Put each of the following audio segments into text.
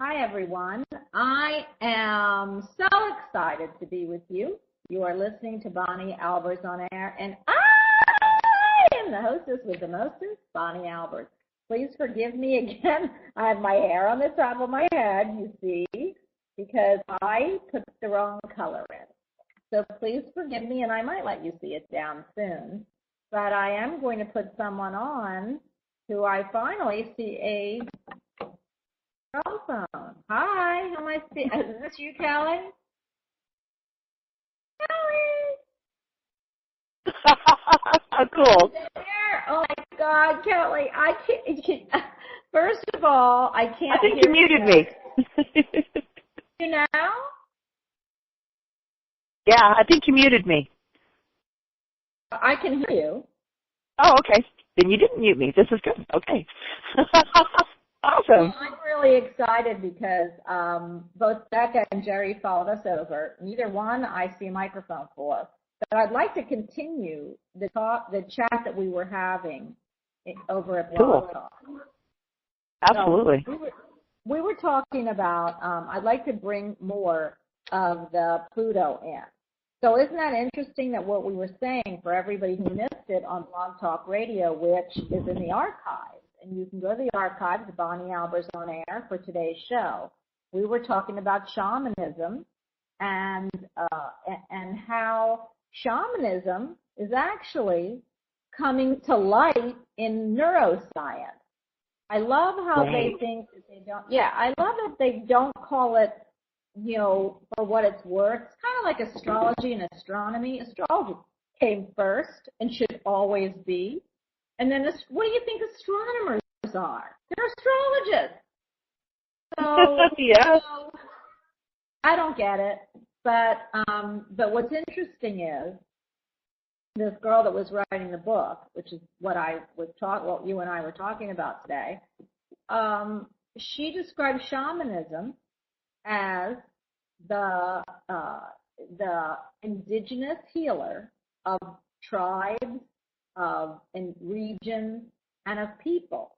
Hi, everyone. I am so excited to be with you. You are listening to Bonnie-Albers-on-air, and I am the hostess with the mostest, Bonnie Albers. Please forgive me again. I have my hair on the top of my head, you see, because I put the wrong color in. So please forgive me, and I might let you see it down soon. But I am going to put someone on who I finally see a cell phone. Hi, how am I speaking? Is this you, Kelly? Kelly! Cool. Oh my God, Kelly! I can't. First of all, I can't. I think you muted me. You know? Yeah, I think you muted me. I can hear you. Oh, okay. Then you didn't mute me. This is good. Okay. Awesome. Well, I'm really excited because both Becca and Jerry followed us over. Neither one I see a microphone for. But I'd like to continue the chat that we were having over at Blog Talk. Absolutely. So we were talking about, I'd like to bring more of the Pluto in. So isn't that interesting that what we were saying, for everybody who missed it on Blog Talk Radio, which is in the archives, and you can go to the archives, Bonnie-Albers-on-air, for today's show. We were talking about shamanism and how shamanism is actually coming to light in neuroscience. I love how they think that they don't. Yeah, I love that they don't call it, for what it's worth. It's kind of like astrology and astronomy. Astrology came first and should always be. And then, what do you think astronomers are? They're astrologists. So, yeah. I don't get it. But what's interesting is this girl that was writing the book, which is what you and I were talking about today. She described shamanism as the indigenous healer of tribes, of regions, and of people.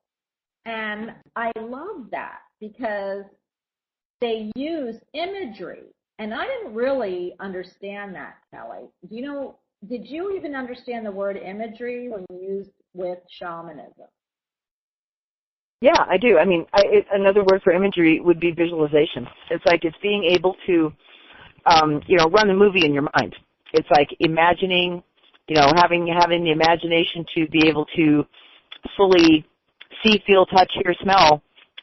And I love that because they use imagery. And I didn't really understand that, Kelly. Did you even understand the word imagery when used with shamanism? Yeah, I do. I mean, another word for imagery would be visualization. It's like it's being able to, run the movie in your mind. It's like imagining, having the imagination to be able to fully see, feel, touch, hear, smell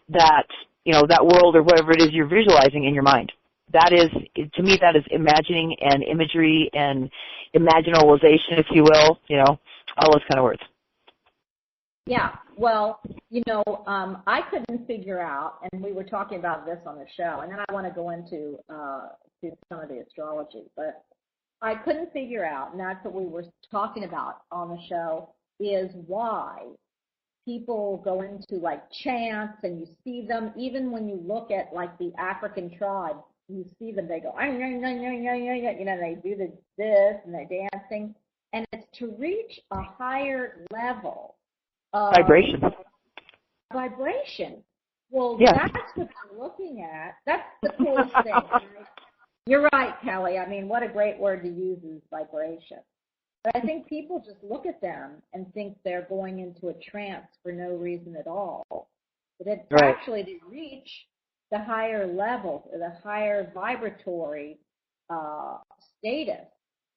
that, that world or whatever it is you're visualizing in your mind. That is, to me, that is imagining and imagery and imaginalization, if you will, all those kind of words. Yeah, well, I couldn't figure out, and we were talking about this on the show, and then I want to go into to some of the astrology, but I couldn't figure out, and that's what we were talking about on the show, is why people go into like chants, and you see them, even when you look at like the African tribes, you see them, they go, they do this, and they're dancing, and it's to reach a higher level of vibration. Well, yeah. That's what I'm looking at. That's the coolest thing. Right? You're right, Kelly. I mean, what a great word to use is vibration. But I think people just look at them and think they're going into a trance for no reason at all. But it's actually to reach the higher levels, or the higher vibratory status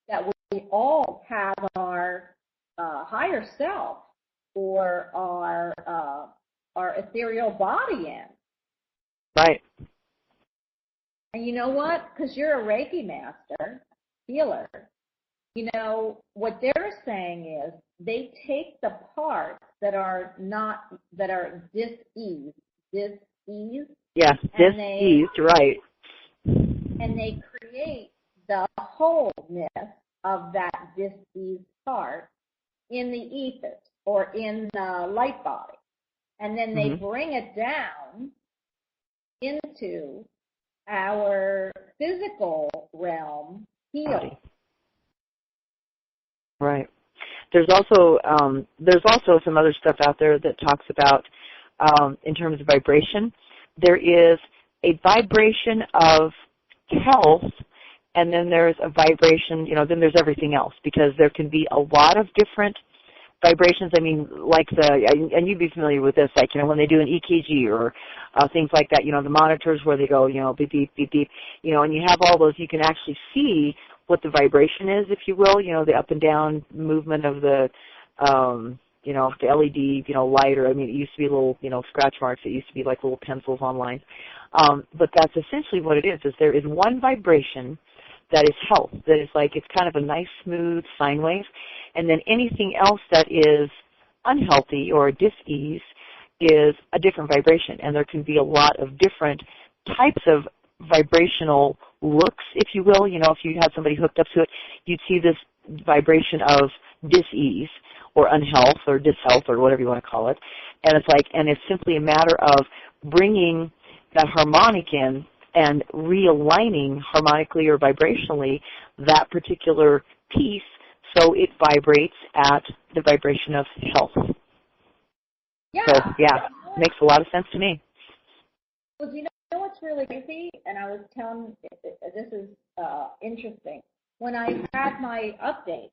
that we all have our higher self or our ethereal body in. Right. And you know what? Because you're a Reiki master, healer, what they're saying is they take the parts that are dis-ease. Yeah, dis-eased, right. And they create the wholeness of that dis-eased part in the ethers or in the light body. And then they bring it down into our physical realm healing. Right. There's also some other stuff out there that talks about in terms of vibration. There is a vibration of health, and then there's a vibration, then there's everything else, because there can be a lot of different vibrations. I mean, like and you'd be familiar with this, like, when they do an EKG or things like that, the monitors where they go, beep, beep, beep, beep, and you have all those, you can actually see what the vibration is, if you will, the up and down movement of the, the LED, light, or, I mean, it used to be little, scratch marks. It used to be like little pencils on lines. But that's essentially what it is there is one vibration that is health, that is like, it's kind of a nice, smooth sine wave, and then anything else that is unhealthy or dis-ease is a different vibration, and there can be a lot of different types of vibrational looks, if you will. If you had somebody hooked up to it, you'd see this vibration of dis-ease or unhealth or dishealth or whatever you want to call it, and it's simply a matter of bringing that harmonic in and realigning harmonically or vibrationally that particular piece so it vibrates at the vibration of health. Yeah. So, yeah, makes a lot of sense to me. Well, you know what's really crazy? And I was telling, this is interesting. When I had my update,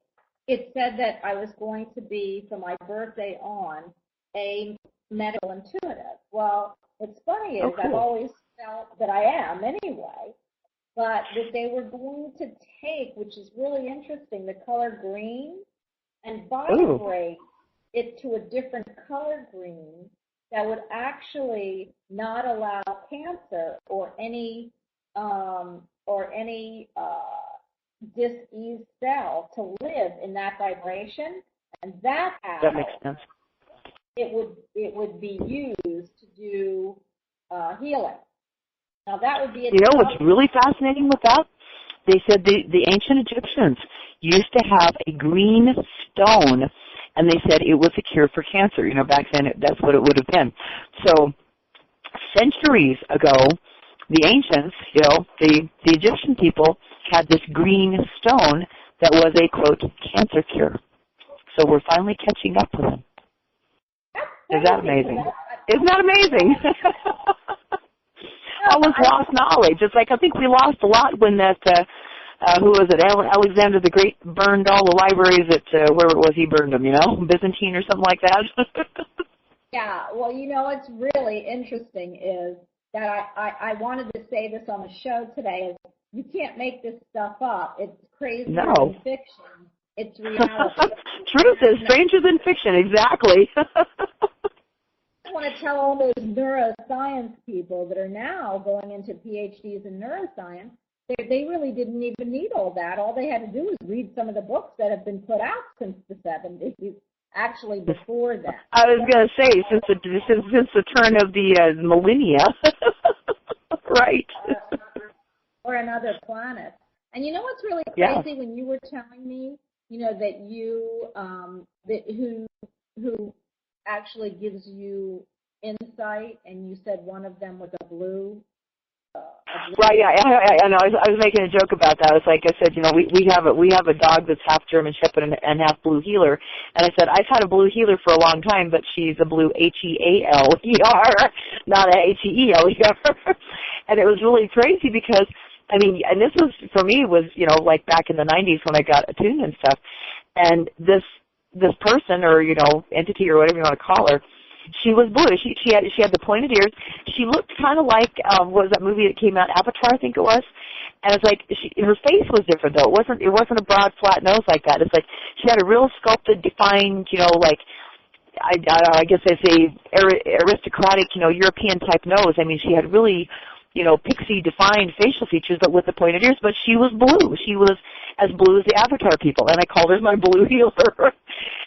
it said that I was going to be, from my birthday on, a medical intuitive. Well, what's funny is I've always felt that I am anyway, but that they were going to take, which is really interesting, the color green and vibrate it to a different color green that would actually not allow cancer or any dis-ease cell to live in that vibration, and that makes sense. It would be used to do healing. Now that would be what's really fascinating with that? They said the ancient Egyptians used to have a green stone, and they said it was a cure for cancer. Back then that's what it would have been. So centuries ago, the ancients, the Egyptian people had this green stone that was a, quote, cancer cure. So we're finally catching up with them. Is that amazing? Isn't that amazing? All this lost knowledge. It's like, I think we lost a lot when that, who was it, Alexander the Great burned all the libraries at, wherever it was he burned them, Byzantine or something like that. Yeah, well, what's really interesting is that I wanted to say this on the show today, is you can't make this stuff up. It's crazier than fiction. It's reality. Truth is stranger than fiction, exactly. I want to tell all those neuroscience people that are now going into PhDs in neuroscience, they really didn't even need all that. All they had to do was read some of the books that have been put out since the 70s, actually before that. I was going to say, since the turn of the millennia. Right. Or another planet. And what's really crazy, when you were telling me, that you, who actually gives you insight, and you said one of them was a blue. Right, yeah, I know. I was making a joke about that. It's like I said, we have a dog that's half German Shepherd and half blue healer, and I said I've had a blue healer for a long time, but she's a blue Healer, not a Healer. And it was really crazy because, I mean, and this was, for me, was, like back in the 90s when I got attuned and stuff, and this person, or, entity, or whatever you want to call her, she was blue. She had the pointed ears. She looked kind of like, what was that movie that came out, Avatar, I think it was. And it's like, her face was different though. It wasn't a broad, flat nose like that. It's like she had a real sculpted, defined, like, I guess I say aristocratic, European type nose. I mean, she had really, pixie defined facial features, but with the pointed ears. But she was blue. She was as blue as the Avatar people, and I called her my blue healer.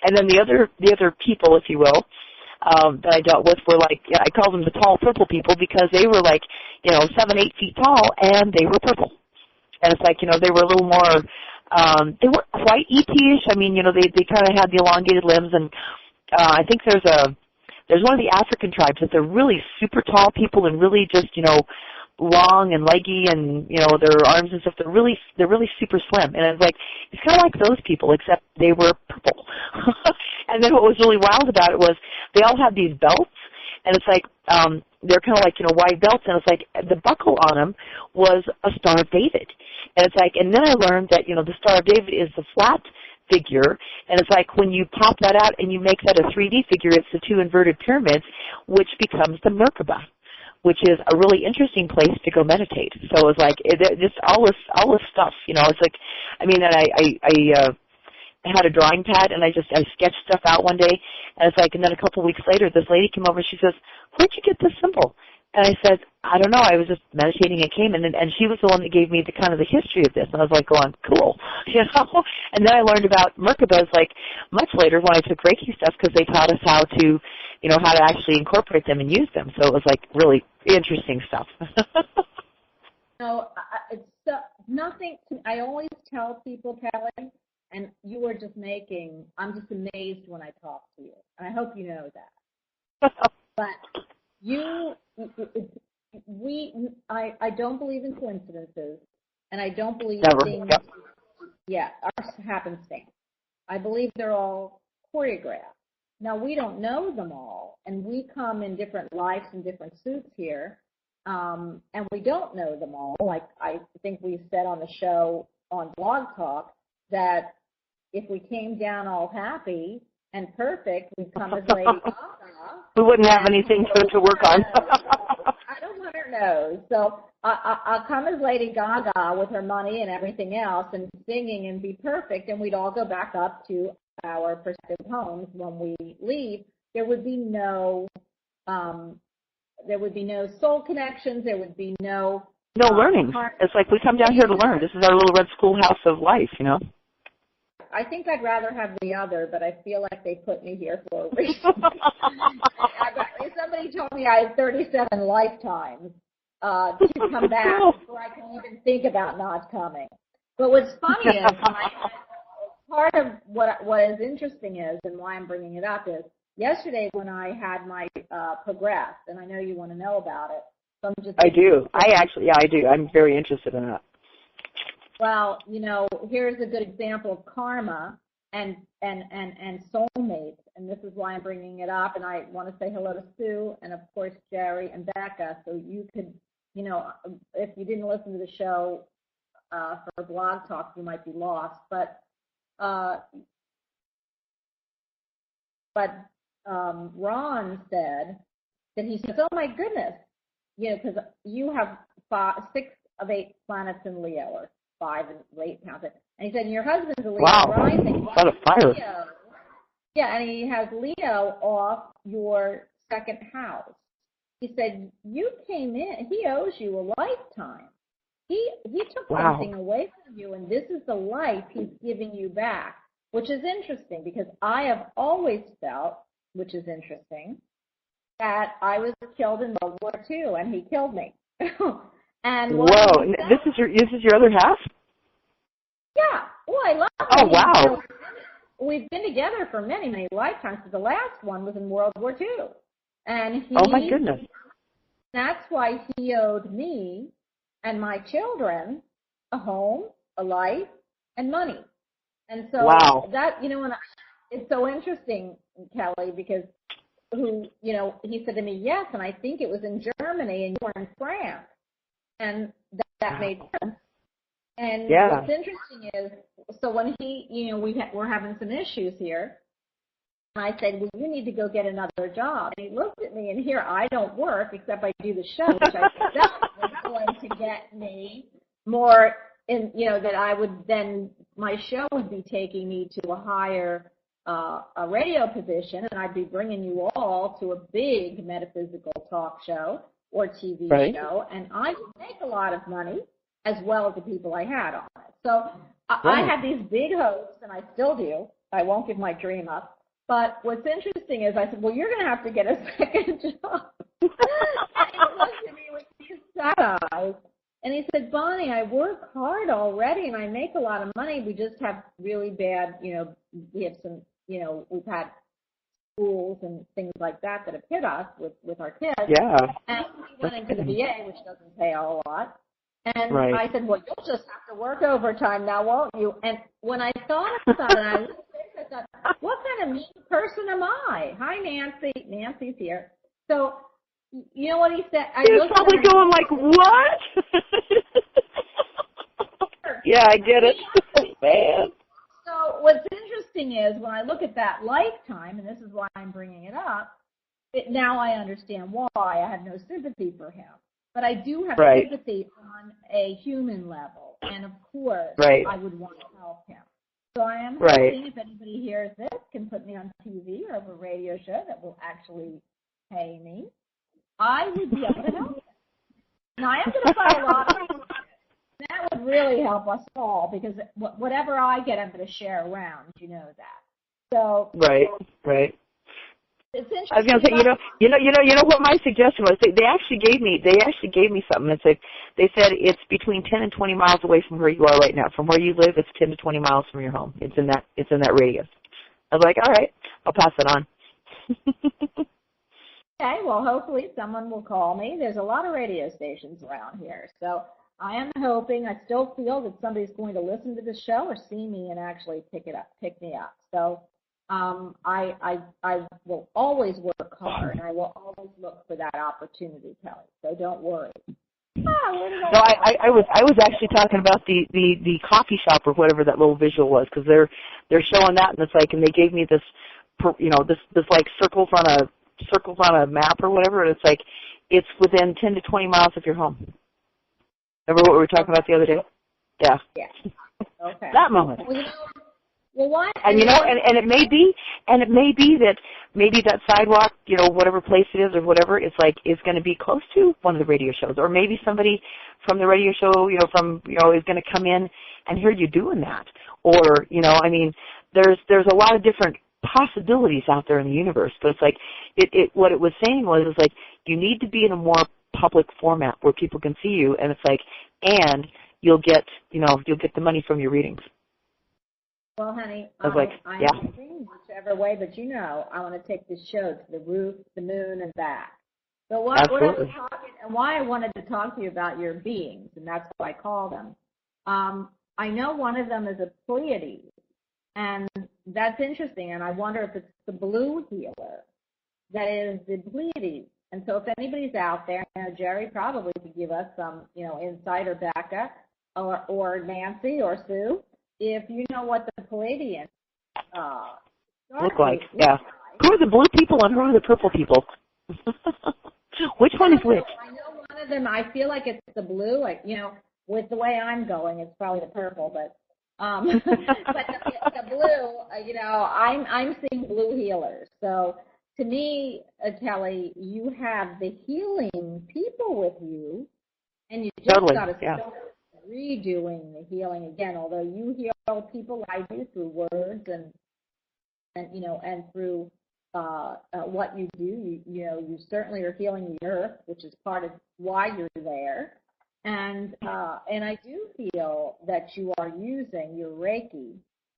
And then the other people, if you will, that I dealt with were like, I called them the tall purple people because they were like, 7-8 feet tall, and they were purple. And it's like, they were a little more, they weren't quite ET-ish. I mean, they kind of had the elongated limbs, and I think there's one of the African tribes that they're really super tall people and really just, long and leggy, and their arms and stuff, they're really super slim. And it's like, it's kind of like those people, except they were purple. And then what was really wild about it was they all had these belts, and it's like they're kind of like, wide belts, and it's like the buckle on them was a Star of David. And it's like, and then I learned that, the Star of David is the flat figure, and it's like when you pop that out and you make that a 3D figure, it's the two inverted pyramids, which becomes the Merkaba, which is a really interesting place to go meditate. So it's like just all this stuff, It's like, and I had a drawing pad, and I sketched stuff out one day, and it's like, and then a couple of weeks later, this lady came over, and she says, "Where'd you get this symbol?" And I said, "I don't know. I was just meditating. It came," and she was the one that gave me the kind of the history of this. And I was like, going, cool, And then I learned about Merkabas like much later when I took Reiki stuff, because they taught us how to, how to actually incorporate them and use them. So it was like really interesting stuff. It's nothing. I always tell people, Kelly, and you were just I'm just amazed when I talk to you, and I hope you know that. But I don't believe in coincidences, and I don't believe things, are happenstance. I believe they're all choreographed. Now, we don't know them all, and we come in different lives and different suits here, and we don't know them all. Like I think we said on the show on Blog Talk that if we came down all happy and perfect, we'd come as Lady Gaga. We wouldn't have anything to work on. I don't want her nose. So I'll come as Lady Gaga with her money and everything else and singing and be perfect, and we'd all go back up to our respective homes when we leave. There would be no soul connections. There would be no learning. It's like we come down here to learn. This is our little red schoolhouse of life, I think I'd rather have the other, but I feel like they put me here for a reason. Somebody told me I had 37 lifetimes to come back before I can even think about not coming. But what's funny is, part of what is interesting is, and why I'm bringing it up is, yesterday when I had my progress, and I know you want to know about it. So I do. I do. I'm very interested in that. Well, here's a good example of karma and soulmates, and this is why I'm bringing it up. And I want to say hello to Sue and, of course, Jerry and Becca. So you could, if you didn't listen to the show for Blog Talk, you might be lost. But Ron said that he says, "Oh my goodness, because you have 6 of 8 planets in Leo, or 5 and 8 counted." And he said, "Your husband's a Leo rising." Wow, what a fire. Leo. Yeah, and he has Leo off your 2nd house. He said, "You came in, he owes you a lifetime. He took something away from you, and this is the life he's giving you back," which is interesting, because I have always felt, which is interesting, that I was killed in World War II, and he killed me. And whoa, this is your other half? Yeah. Well, I love him. Oh, wow. We've been together for many, many lifetimes. The last one was in World War II. And oh, my goodness. That's why he owed me and my children a home, a life, and money. And so that, and it's so interesting, Kelly, because he said to me, "Yes," and I think it was in Germany, and you were in France. And that made sense. And what's interesting is, so when we're having some issues here, and I said, "Well, you need to go get another job." And he looked at me, and here I don't work except I do the show, which I think that was going to get me more in, that I would then, my show would be taking me to a higher a radio position, and I'd be bringing you all to a big metaphysical talk show or TV show, and I would make a lot of money as well as the people I had on it. So I had these big hopes, and I still do. I won't give my dream up. But what's interesting is I said, "Well, you're going to have to get a second job." And he looked at me with these sad eyes, and he said, "Bonnie, I work hard already, and I make a lot of money. We just have really bad, we have some, we've had schools and things like that have hit us with our kids." Yeah. And we went into the VA, which doesn't pay a whole lot. And I said, "Well, you'll just have to work overtime now, won't you?" And when I thought about it, I thought, what kind of mean person am I? Hi, Nancy. Nancy's here. So, you know what he said? He was probably going like, what? Yeah, I get it. Man. So what's interesting is when I look at that lifetime, and this is why I'm bringing it up, now I understand why. I have no sympathy for him. But I do have sympathy on a human level. And, of course, I would want to help him. So I am hoping if anybody hears this can put me on TV or have a radio show that will actually pay me, I would be able to help him. Now, I am going to find a lot of people. That would really help us all because whatever I get, I'm going to share around. You know that. So right. It's interesting. I was going to say, you know what my suggestion was. They actually gave me something. It's like they said it's between 10 and 20 miles away from where you are right now. From where you live, it's 10 to 20 miles from your home. It's in that radius. I was like, all right, I'll pass it on. Okay, well, hopefully someone will call me. There's a lot of radio stations around here, so I am hoping. I still feel that somebody's going to listen to the show or see me and actually pick me up. So I will always work hard, and I will always look for that opportunity, Kelly. So don't worry. No, I was actually talking about the coffee shop or whatever that little visual was because they're showing that and it's like and they gave me this this like circles on a map or whatever and it's like it's within 10 to 20 miles of your home. Remember what we were talking about the other day? Yeah. Yeah. Okay. That moment. Well, why? And and it may be that maybe that sidewalk, whatever place it is or whatever, it's like is going to be close to one of the radio shows, or maybe somebody from the radio show, is going to come in and hear you doing that, or there's a lot of different possibilities out there in the universe, but it's like what it was saying was like you need to be in a more public format where people can see you, and it's like and you'll get the money from your readings. Well, honey, I was like, I'm thinking whichever way, but I want to take this show to the roof, the moon, and back. So what I was talking, and why I wanted to talk to you about your beings, and that's what I call them. I know one of them is a Pleiades, and that's interesting, and I wonder if it's the blue healer that is the Pleiades. And so if anybody's out there, Jerry probably could give us some, insight, or Becca, or Nancy, or Sue, if you know what the Palladians look like. Yeah. Who are the blue people and who are the purple people? Which one is which? I know one of them. I feel like it's the blue. Like with the way I'm going, it's probably the purple. But but the blue. I'm seeing blue healers. So to me, Kelly, you have the healing people with you, and you just got to start redoing the healing again. Although you heal people, I do through words and through what you do. You certainly are healing the earth, which is part of why you're there. And I do feel that you are using your Reiki,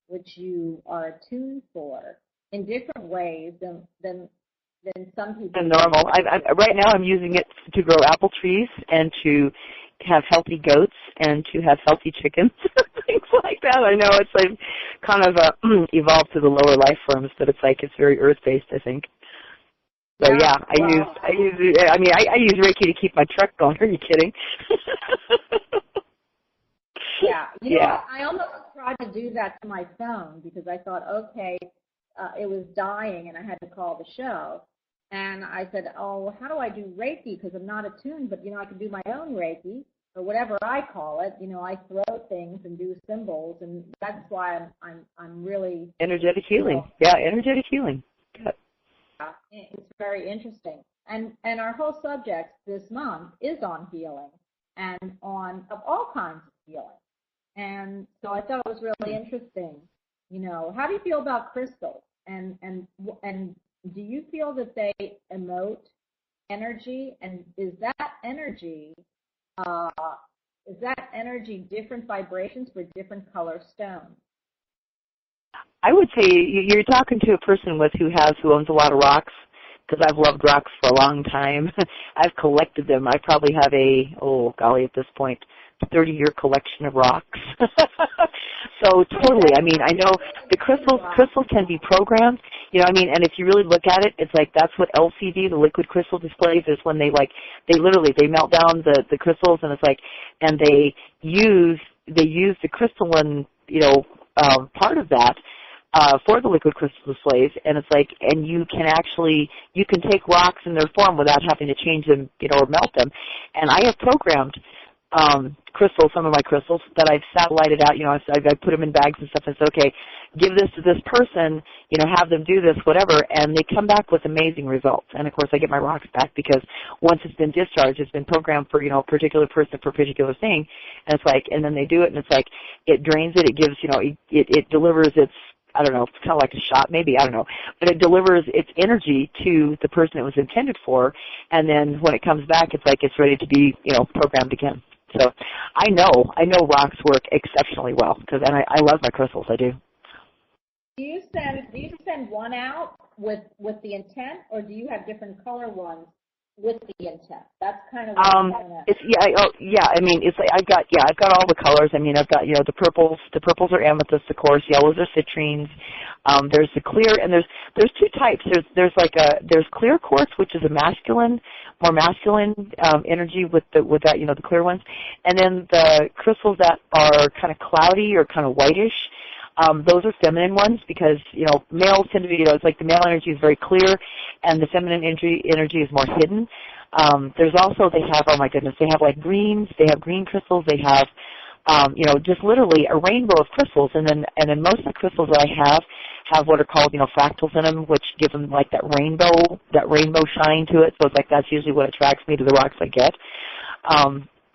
which you are attuned for, in different ways than some people. Than normal. Right now I'm using it to grow apple trees and to have healthy goats and to have healthy chickens, things like that. I know it's like kind of evolved to the lower life forms, but it's like it's very earth-based, I think. So I use Reiki to keep my truck going. Are you kidding? I almost tried to do that to my phone because I thought, okay, it was dying and I had to call the show. And I said, oh, how do I do Reiki? Because I'm not attuned, but, I can do my own Reiki, or whatever I call it. I throw things and do symbols, and that's why I'm really... Energetic healing. Yeah, energetic healing. Yeah, it's very interesting. And our whole subject this month is on healing and of all kinds of healing. And so I thought it was really interesting. How do you feel about crystals? And do you feel that they emote energy? And is that energy different vibrations for different color stones? I would say you're talking to a person who owns a lot of rocks, because I've loved rocks for a long time. I've collected them. I probably have at this point, 30-year collection of rocks. So totally, I mean, I know the crystals can be programmed, you know, I mean, and if you really look at it, it's like that's what LCD, the liquid crystal displays, is when they literally melt down the crystals, and it's like, and they use the crystalline, you know, part of that for the liquid crystal displays, and it's like, and you can take rocks in their form without having to change them, you know, or melt them. And I have programmed crystals, some of my crystals that I've satellited out, you know, I put them in bags and stuff, and said, okay, give this to this person, you know, have them do this, whatever, and they come back with amazing results. And of course, I get my rocks back because once it's been discharged, it's been programmed for, you know, a particular person for a particular thing, and it's like, and then they do it, and it's like, it drains it, it gives, you know, it delivers its, I don't know, it's kind of like a shot, maybe, I don't know, but it delivers its energy to the person it was intended for, and then when it comes back, it's like it's ready to be, you know, programmed again. So I know rocks work exceptionally well, and I love my crystals, I do. Do you send one out with the intent, or do you have different color ones with the intent? That's kind of what I'm gonna... I mean, it's like I've got all the colors. I mean, I've got, you know, the purples are amethyst, of course, yellows are citrines. There's the clear, and there's two types. There's clear quartz, which is a more masculine energy with that, you know, the clear ones, and then the crystals that are kind of cloudy or kind of whitish. Those are feminine ones because, you know, males tend to be, you know, it's like the male energy is very clear and the feminine energy is more hidden. There's also, they have like greens, they have green crystals, they have, you know, just literally a rainbow of crystals, and then most of the crystals that I have what are called, you know, fractals in them, which give them like that rainbow shine to it. So it's like that's usually what attracts me to the rocks I get.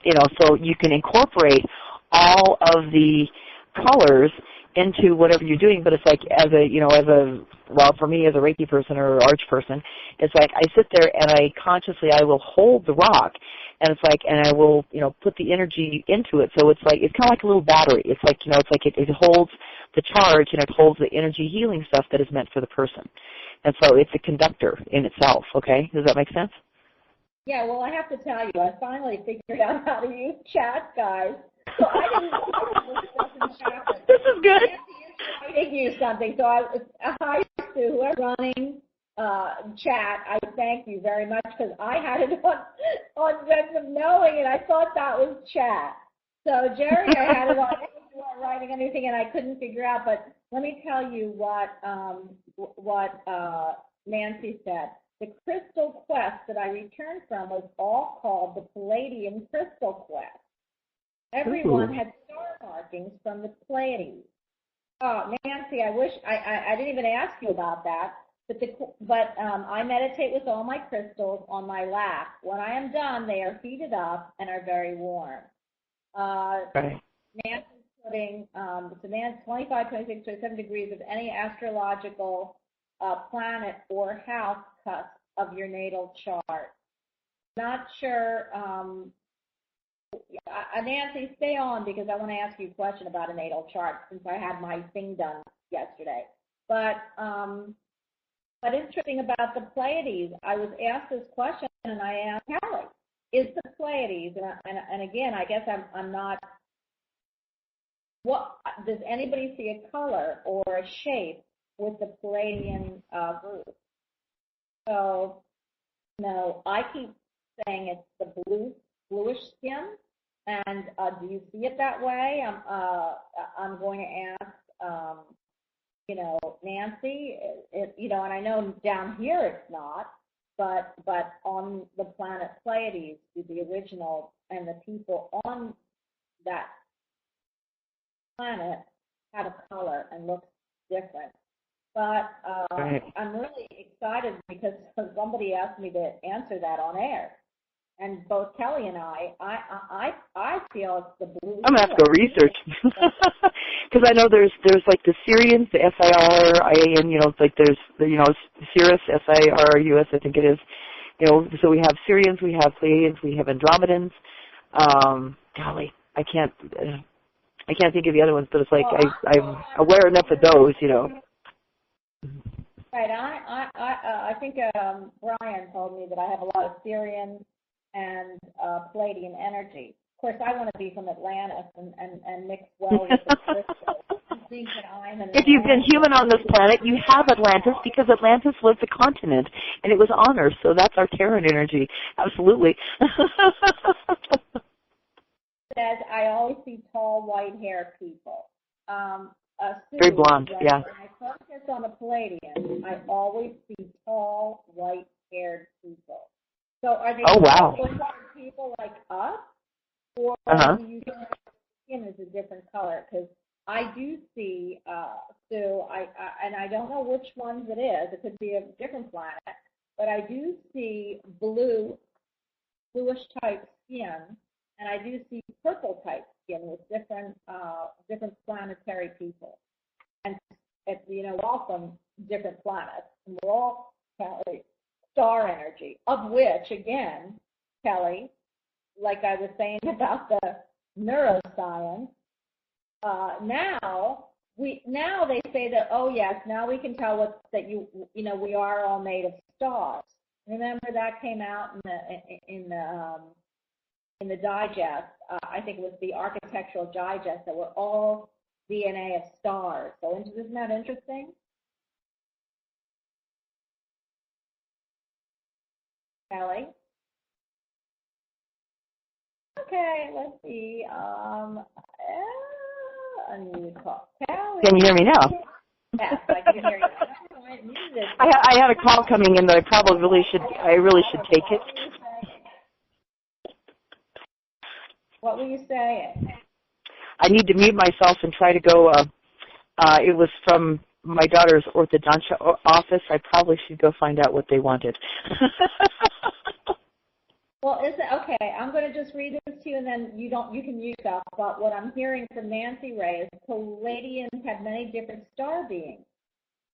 You know, so you can incorporate all of the colors into whatever you're doing, but it's like for me as a Reiki person or arch person, it's like I sit there and I will hold the rock, and it's like, and I will, you know, put the energy into it. So it's like, it's kind of like a little battery. It's like, you know, it's like it holds the charge and it holds the energy healing stuff that is meant for the person. And so it's a conductor in itself, okay? Does that make sense? Yeah, well, I have to tell you, I finally figured out how to use chat, guys. So I didn't know this doesn't happen. This is good. I writing you something. So hi to whoever's running chat. I thank you very much because I had it on sense of knowing, and I thought that was chat. So Jerry, I had it on writing anything, and I couldn't figure out. But let me tell you what Nancy said. The crystal quest that I returned from was all called the Palladium Crystal Quest. Everyone had star markings from the Pleiades. Oh, Nancy, I wish I didn't even ask you about that. But I meditate with all my crystals on my lap. When I am done, they are heated up and are very warm. Right. Nancy's putting 25, 26, 27 degrees of any astrological planet or house cusp of your natal chart. Not sure. Nancy, stay on because I want to ask you a question about a natal chart since I had my thing done yesterday. But interesting about the Pleiades, I was asked this question and I asked Kelly, is the Pleiades, and again, I guess I'm not, what, does anybody see a color or a shape with the Pleiadian group? So, no, I keep saying it's the bluish skin. And do you see it that way? I'm going to ask, you know, Nancy. You know, and I know down here it's not, but on the planet Pleiades, the original and the people on that planet have a color and look different. But I'm really excited because somebody asked me to answer that on air. And both Kelly and I feel it's the blue. I'm gonna have to go research because I know there's like the Sirians, the Sirian, you know, like there's the, you know, Sirius, Sirus, I think it is, you know. So we have Sirians, we have Pleiadians, we have Andromedans. Golly, I can't think of the other ones, but it's like I'm aware enough of those, you know. Right. I think Brian told me that I have a lot of Sirian and Palladian energy. course, I want to be from Atlantis and mix well with the crystals. Think that I'm an If you've been human on this planet, you have Atlantis because Atlantis was the continent, and it was on Earth, so that's our Terran energy. Absolutely. Says, I always see tall, white-haired people. Very blonde, yeah. When I focus on the Palladian, I always see tall, white-haired people. So are they white-haired people like us, or do you think skin is a different color? Because I do see, Sue, and I don't know which ones it is. It could be a different planet, but I do see bluish type skin, and I do see purple type skin with different planetary people, and all from different planets, and we're all Kelly, star energy, of which again, Kelly, like I was saying about the neuroscience. Now they say that, oh yes, now we can tell we are all made of stars. Remember that came out in the digest. I think it was the Architectural Digest, that we're all DNA of stars. So isn't that interesting? Kelly? Okay, let's see. Can you hear me now? Yes, I can hear you. I had a call coming in that I really should take it. What were you saying? I need to mute myself and try to go. It was from my daughter's orthodontia office. I probably should go find out what they wanted. Well, okay? I'm going to just read this to you, and then you can mute yourself. But what I'm hearing from Nancy Ray is Palladians have many different star beings.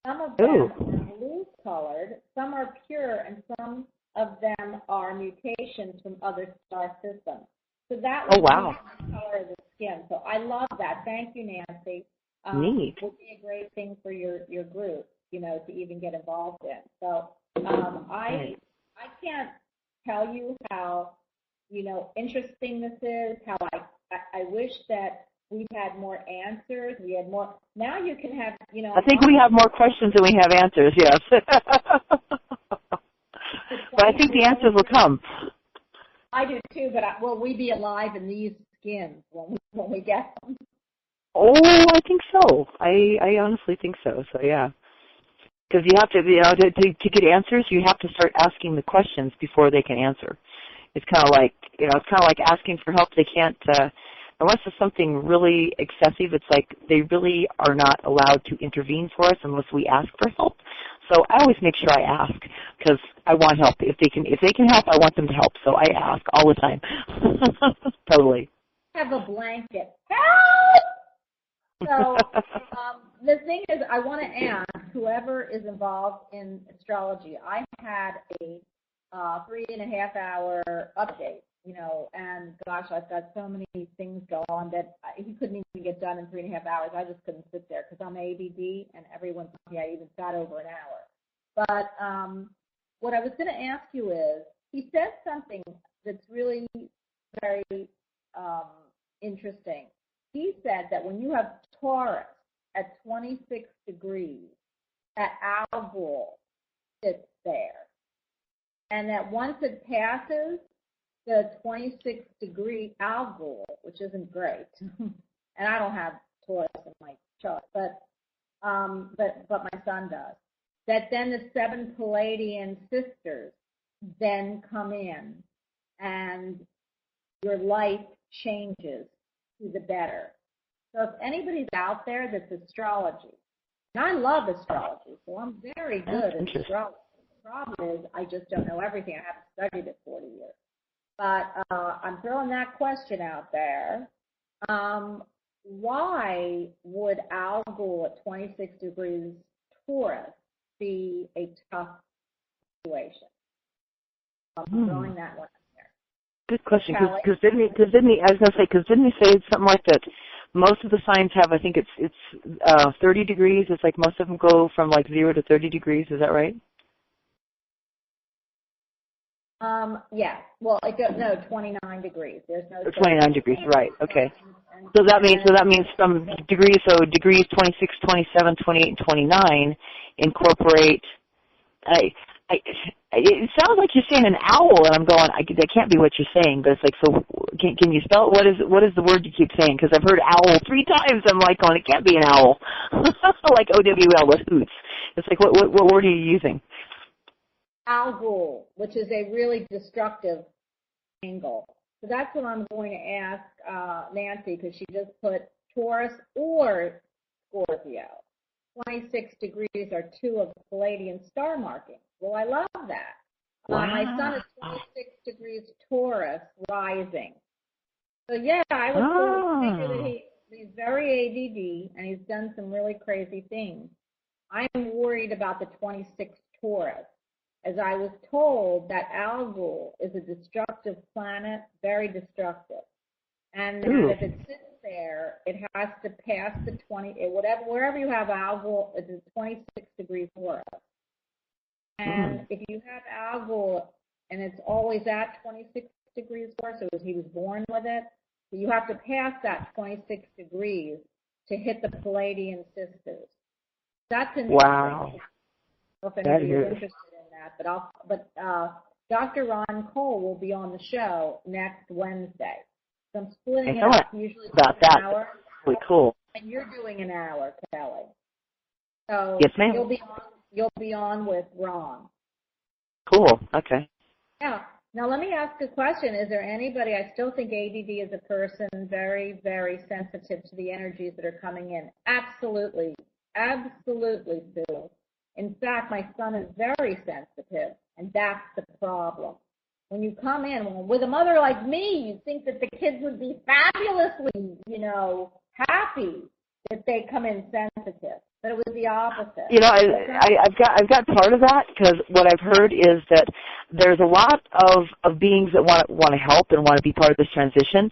Some of them are blue-colored, some are pure, and some of them are mutations from other star systems. So that would be the color of the skin. So I love that. Thank you, Nancy. Neat. It would be a great thing for your group, to even get involved in. So I can't tell you how, interesting this is, how I wish that we had more answers. We had more. Now you can have, I think we have more questions than we have answers, yes. But I think the answers will come. I do too, but will we be alive in these skins when we get them? Oh, I think so. I honestly think so. So yeah, because you have to, to get answers, you have to start asking the questions before they can answer. It's kind of like, asking for help. They can't, unless it's something really excessive. It's like they really are not allowed to intervene for us unless we ask for help. So I always make sure I ask because I want help. If they can help, I want them to help. So I ask all the time. Totally. Have a blanket. Help! So the thing is, I want to ask whoever is involved in astrology. I had a 3.5-hour update, and gosh, I've got so many things go on that he couldn't even get done in 3.5 hours. I just couldn't sit there because I'm ADD, and everyone told me I even sat over an hour. But what I was going to ask you is, he said something that's really very interesting. He said that when you have Taurus at 26 degrees, that Algol sits there. And that once it passes the 26-degree Algol, which isn't great, and I don't have Taurus in my chart, but my son does, that then the 7 Palladian sisters then come in and your life changes to the better. So if anybody's out there that's astrology, and I love astrology, so I'm very good at astrology. The problem is I just don't know everything. I haven't studied it 40 years. But I'm throwing that question out there. Why would Algol at 26 degrees Taurus be a tough situation? I'm throwing that one. Good question. Because didn't he say something like that? Most of the signs have, I think it's 30 degrees. It's like most of them go from like 0 to 30 degrees. Is that right? Yes. Well, no, 29 degrees. There's no 29 degrees, right? Okay. So that means some degrees. So degrees 26, 27, 28, and 29 incorporate. It sounds like you're saying an owl, and I'm going. That can't be what you're saying. But it's like, so can you spell it? What is the word you keep saying? Because I've heard owl 3 times. I'm like, going, it can't be an owl. Like OWL with hoots. It's like, what word are you using? Algol, which is a really destructive angle. So that's what I'm going to ask Nancy, because she just put Taurus or Scorpio. 26 degrees are 2 of the Palladian star markings. Well, I love that. Wow. My son is 26 degrees Taurus rising. So, yeah, I would figure that he's very ADD, and he's done some really crazy things. I'm worried about the 26 Taurus, as I was told that Algol is a destructive planet, very destructive. And that if it sits there, it has to pass the wherever you have Algol, it's 26 degrees Taurus. And if you have Algol and it's always at 26 degrees Taurus, so he was born with it, so you have to pass that 26 degrees to hit the Palladian sisters. That's interesting. Wow. I don't know if anybody is interested in that, but Dr. Ron Cole will be on the show next Wednesday. So I'm splitting it up. Usually about an that. hour. Really cool. And you're doing an hour, Kelly. So yes, ma'am. You'll be on with Ron. Cool. Okay. Yeah. Now let me ask a question. Is there anybody? I still think ADD is a person very, very sensitive to the energies that are coming in. Absolutely, Sue. In fact, my son is very sensitive, and that's the problem. When you come in, with a mother like me, you think that the kids would be fabulously, happy if they come in sensitive. But it was the opposite. I've got part of that, because what I've heard is that there's a lot of beings that want to help and want to be part of this transition.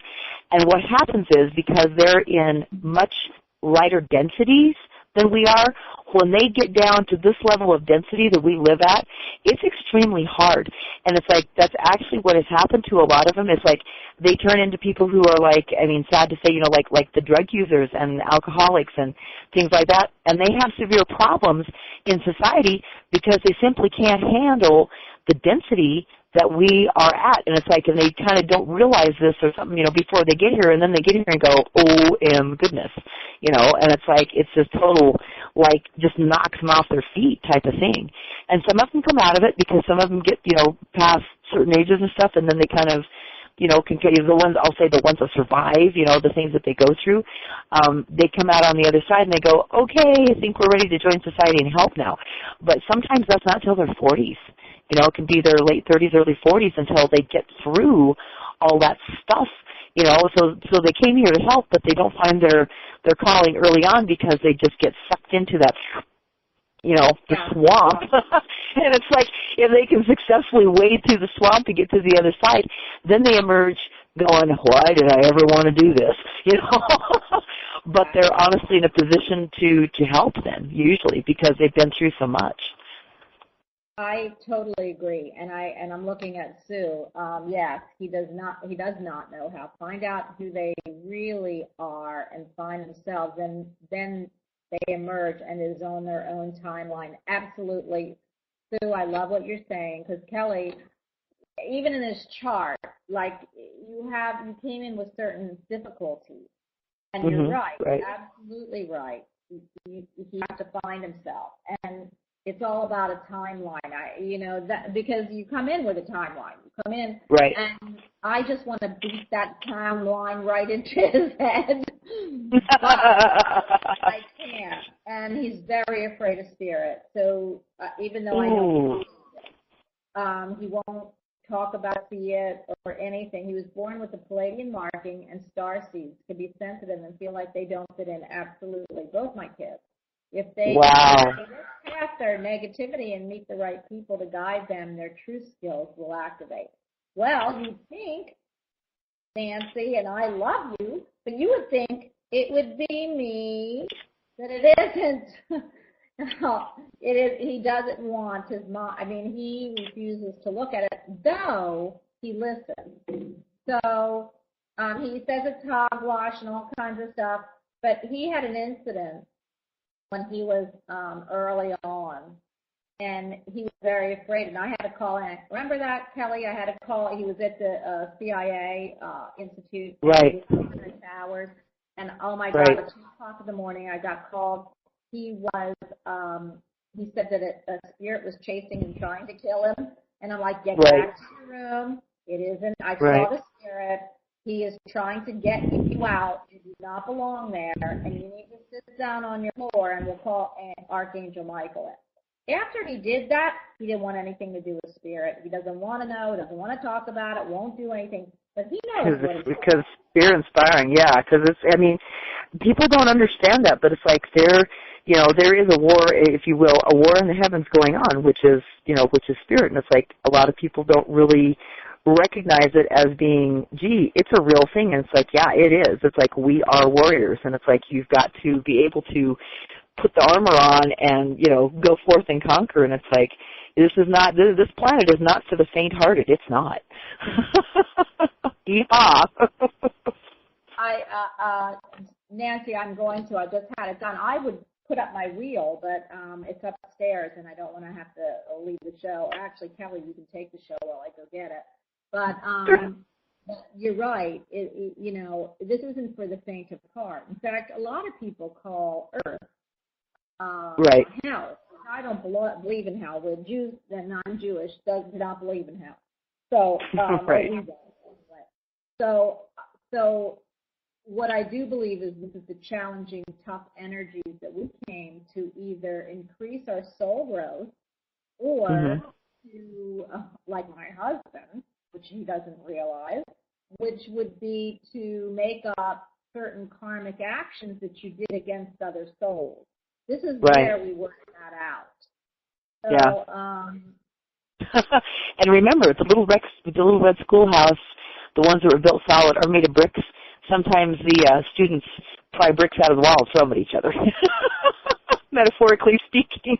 And what happens is, because they're in much lighter densities than we are, when they get down to this level of density that we live at, it's extremely hard. And it's like, that's actually what has happened to a lot of them. It's like they turn into people who are sad to say, like the drug users and alcoholics and things like that. And they have severe problems in society because they simply can't handle the density that we are at. And it's like, and they kind of don't realize this or something, before they get here, and then they get here and go, oh, goodness, and it's like, it's just total, just knocks them off their feet type of thing. And some of them come out of it because some of them get, past certain ages and stuff, and then they kind of, the ones, I'll say the ones that survive, the things that they go through, they come out on the other side and they go, okay, I think we're ready to join society and help now. But sometimes that's not till their 40s. It can be their late 30s, early 40s until they get through all that stuff. So they came here to help, but they don't find their calling early on because they just get sucked into that, the swamp. And it's like, if they can successfully wade through the swamp to get to the other side, then they emerge going, why did I ever want to do this? But they're honestly in a position to help them, usually, because they've been through so much. I totally agree, and I'm looking at Sue. Yes, he does not know how. Find out who they really are and find themselves, and then they emerge and it is on their own timeline. Absolutely, Sue. I love what you're saying, because Kelly, even in this chart, you came in with certain difficulties, and you're right, absolutely right. He has to find himself, and it's all about a timeline. Because you come in with a timeline. You come in, right, and I just want to beat that timeline right into his head. But I can't. And he's very afraid of spirit. So even though I know he won't talk about it or anything. He was born with the Palladian marking and star seeds. Could be sensitive and feel like they don't fit in. Absolutely. Both my kids. If they look past their negativity and meet the right people to guide them, their true skills will activate. Well, you'd think, Nancy, and I love you, but you would think it would be me, that it isn't. No, it is. He doesn't want his mom. I mean, he refuses to look at it. though he listens. So he says it's hogwash and all kinds of stuff, but he had an incident when he was early on, and he was very afraid, and I had to call in. Remember that, Kelly? I had to call. He was at the CIA Institute. Right. In the towers, and oh my God, Right. at 2 o'clock in the morning, I got called. He was, he said that a spirit was chasing and trying to kill him, and I'm like, get Right. back to your room. It isn't. I Right. saw the spirit. He is trying to get you out. You do not belong there, and you need to sit down on your floor, and we'll call Archangel Michael in. After he did that, he didn't want anything to do with spirit. He doesn't want to know, doesn't want to talk about it, won't do anything. But he knows what he's doing. Because fear inspiring, yeah. Because it's, I mean, people don't understand that, but it's like there is a war, if you will, a war in the heavens going on, which is spirit, and it's like a lot of people don't really recognize it as being, gee, it's a real thing, and it's like, yeah, it is. It's like we are warriors, and it's like you've got to be able to put the armor on and, go forth and conquer, and it's like, this planet is not for the faint-hearted. It's not. Yeehaw. Nancy, I just had it done. I would put up my reel, but it's upstairs, and I don't want to have to leave the show. Actually, Kelly, you can take the show while I go get it. But you're right. This isn't for the faint of heart. In fact, a lot of people call Earth right. hell. I don't believe in hell. We're Jews and non-Jewish do not believe in hell. So right. So what I do believe is this is the challenging, tough energies that we came to either increase our soul growth or to, like my husband, which he doesn't realize, which would be to make up certain karmic actions that you did against other souls. This is where we work that out. So, yeah. And remember, the little red schoolhouse, the ones that were built solid are made of bricks. Sometimes the students pry bricks out of the wall and throw them at each other, metaphorically speaking.